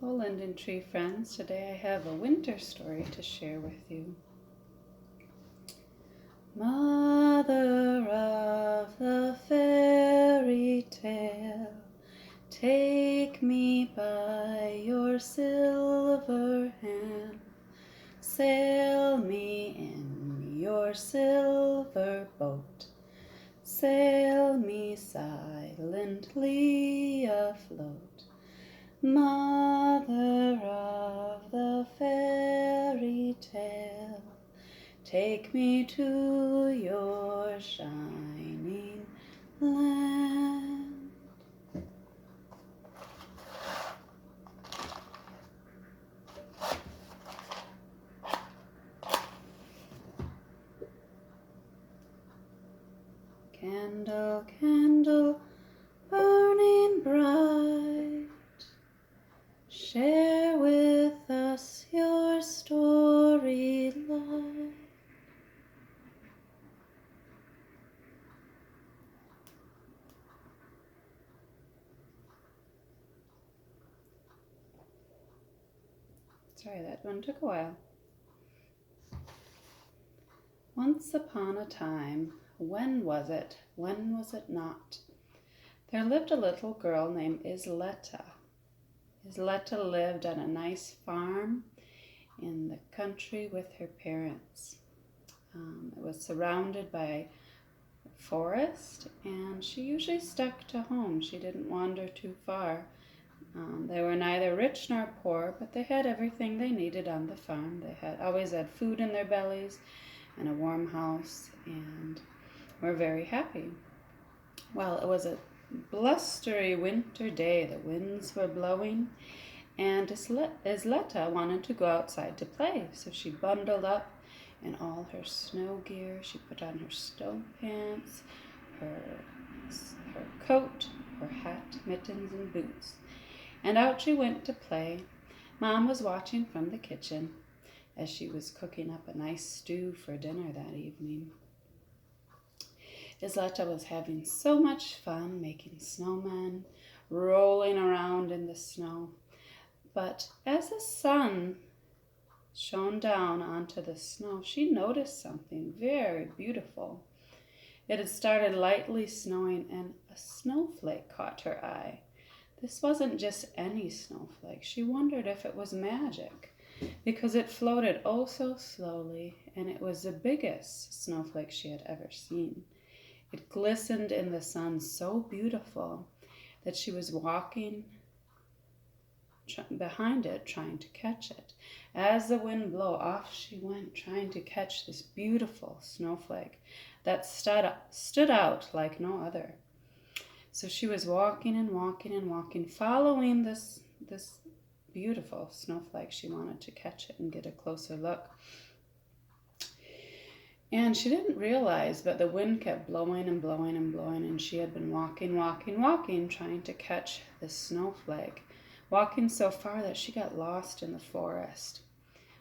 Hello, Linden Tree friends. Today I have a winter story to share with you. Mother of the fairy tale, take me by your silver hand, sail me in your silver boat, sail me silently afloat. Mother of the fairy tale, take me to your shining land. Candle, candle, burning bright, share with us your story light. Sorry, that one took a while. Once upon a time, when was it not? There lived a little girl named Isleta. Isleta lived on a nice farm in the country with her parents. It was surrounded by a forest, and she usually stuck to home. She didn't wander too far. They were neither rich nor poor, but they had everything they needed on the farm. They always had food in their bellies and a warm house, and were very happy. Well, it was a blustery winter day. The winds were blowing, and Isleta wanted to go outside to play, so she bundled up in all her snow gear. She put on her snow pants, her coat, her hat, mittens, and boots, and out she went to play. Mom was watching from the kitchen as she was cooking up a nice stew for dinner that evening. Isleta was having so much fun making snowmen, rolling around in the snow. But as the sun shone down onto the snow, she noticed something very beautiful. It had started lightly snowing, and a snowflake caught her eye. This wasn't just any snowflake. She wondered if it was magic, because it floated oh so slowly, and it was the biggest snowflake she had ever seen. It glistened in the sun so beautiful that she was walking behind it, trying to catch it. As the wind blew, off she went, trying to catch this beautiful snowflake that stood out like no other. So she was walking and walking and walking, following this beautiful snowflake. She wanted to catch it and get a closer look. And she didn't realize, but the wind kept blowing and blowing and blowing, and she had been walking, trying to catch this snowflake, walking so far that she got lost in the forest.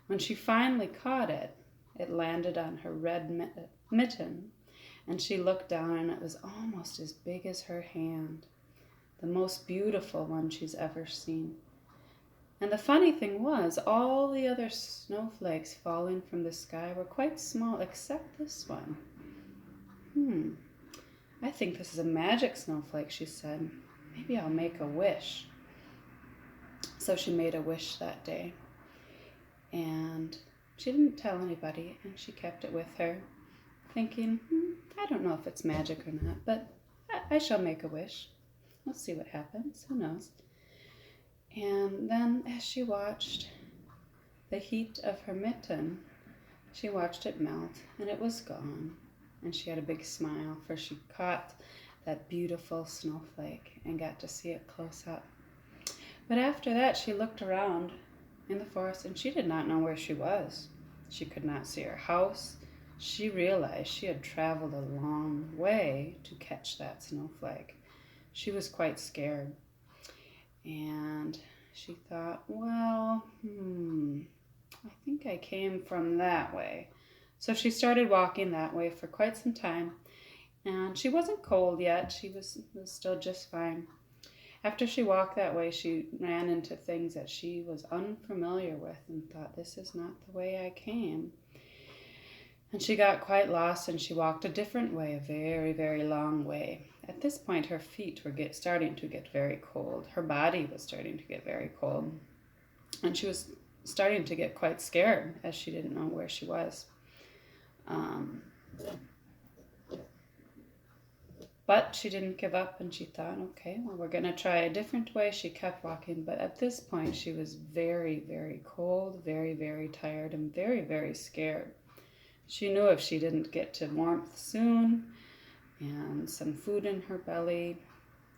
When she finally caught it, it landed on her red mitten, and she looked down, and it was almost as big as her hand, the most beautiful one she's ever seen. And the funny thing was, all the other snowflakes falling from the sky were quite small, except this one. I think this is a magic snowflake, she said. Maybe I'll make a wish. So she made a wish that day. And she didn't tell anybody, and she kept it with her, thinking, I don't know if it's magic or not, but I shall make a wish. We'll see what happens. Who knows? And then as she watched the heat of her mitten, she watched it melt, and it was gone. And she had a big smile, for she caught that beautiful snowflake and got to see it close up. But after that, she looked around in the forest, and she did not know where she was. She could not see her house. She realized she had traveled a long way to catch that snowflake. She was quite scared. And she thought, well, I think I came from that way. So she started walking that way for quite some time. And she wasn't cold yet. She was still just fine. After she walked that way, she ran into things that she was unfamiliar with and thought, this is not the way I came. And she got quite lost and she walked a different way, a very, very long way. At this point, her feet were starting to get very cold. Her body was starting to get very cold. And she was starting to get quite scared as she didn't know where she was. But she didn't give up and she thought, okay, well, we're going to try a different way. She kept walking, but at this point she was very, very cold, very, very tired, and very, very scared. She knew if she didn't get to warmth soon and some food in her belly,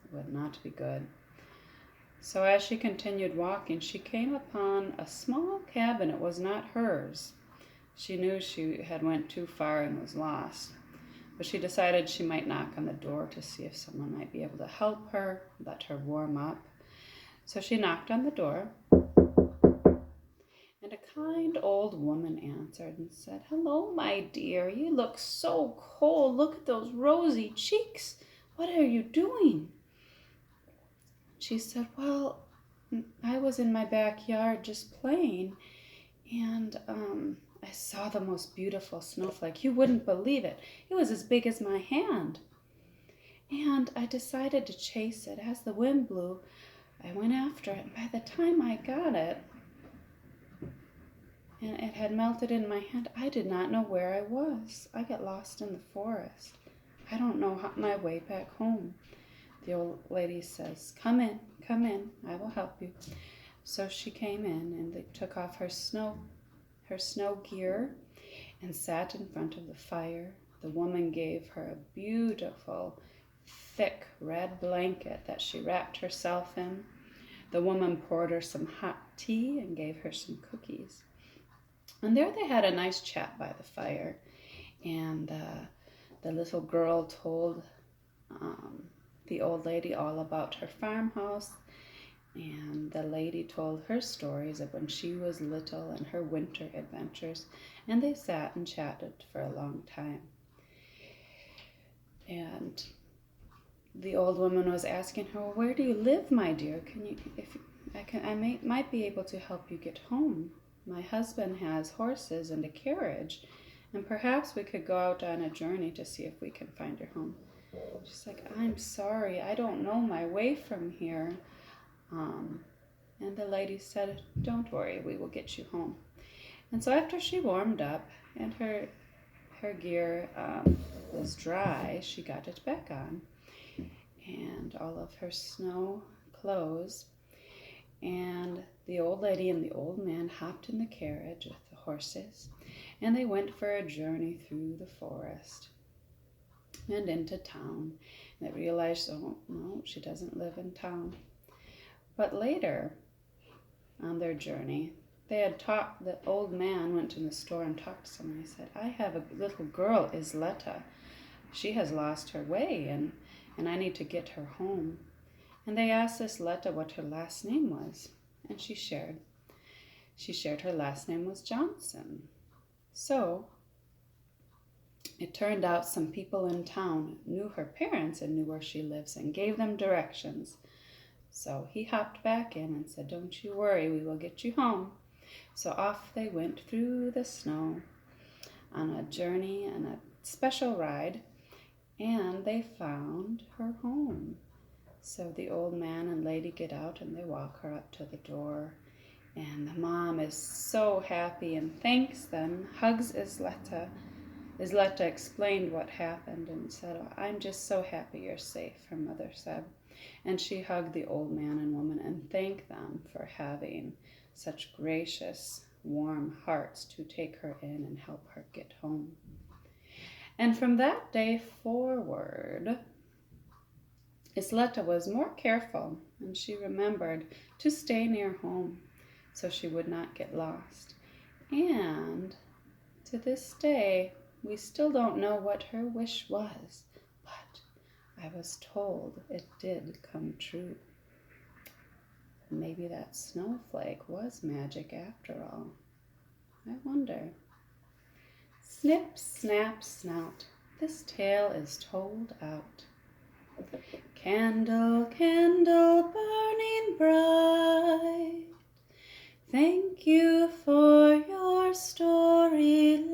it would not be good. So as she continued walking, she came upon a small cabin. It was not hers. She knew she had went too far and was lost. But she decided she might knock on the door to see if someone might be able to help her, let her warm up. So she knocked on the door, and a kind old woman answered and said, "Hello, my dear. You look so cold. Look at those rosy cheeks. What are you doing?" She said, "Well, I was in my backyard just playing, and I saw the most beautiful snowflake. You wouldn't believe it. It was as big as my hand. And I decided to chase it. As the wind blew, I went after it. And by the time I got it, and it had melted in my hand, I did not know where I was. I got lost in the forest. I don't know my way back home." The old lady says, come in, I will help you." So she came in and they took off her snow gear and sat in front of the fire. The woman gave her a beautiful, thick red blanket that she wrapped herself in. The woman poured her some hot tea and gave her some cookies. And there they had a nice chat by the fire. And the little girl told the old lady all about her farmhouse. And the lady told her stories of when she was little and her winter adventures. And they sat and chatted for a long time. And the old woman was asking her, "Well, where do you live, my dear? I might be able to help you get home. My husband has horses and a carriage, and perhaps we could go out on a journey to see if we can find your home." She's like, "I'm sorry, I don't know my way from here." And the lady said, "Don't worry, we will get you home." And so after she warmed up and her gear was dry, she got it back on and all of her snow clothes. And the old lady and the old man hopped in the carriage with the horses, and they went for a journey through the forest and into town. And they realized, oh, no, she doesn't live in town. But later on their journey, the old man went to the store and talked to someone. He said, "I have a little girl, Isleta. She has lost her way, and I need to get her home." And they asked Isleta what her last name was, and she shared her last name was Johnson. So it turned out some people in town knew her parents and knew where she lives and gave them directions. So he hopped back in and said, "Don't you worry, we will get you home." So off they went through the snow on a journey and a special ride, and they found her home. So the old man and lady get out and they walk her up to the door, and the mom is so happy and thanks them, hugs Isleta. Isleta explained what happened and said, "Oh, I'm just so happy you're safe," her mother said. And she hugged the old man and woman and thanked them for having such gracious, warm hearts to take her in and help her get home. And from that day forward, Isleta was more careful, and she remembered to stay near home so she would not get lost. And to this day, we still don't know what her wish was, but I was told it did come true. Maybe that snowflake was magic after all. I wonder. Snip, snap, snout, this tale is told out. Candle, candle burning bright, thank you for your story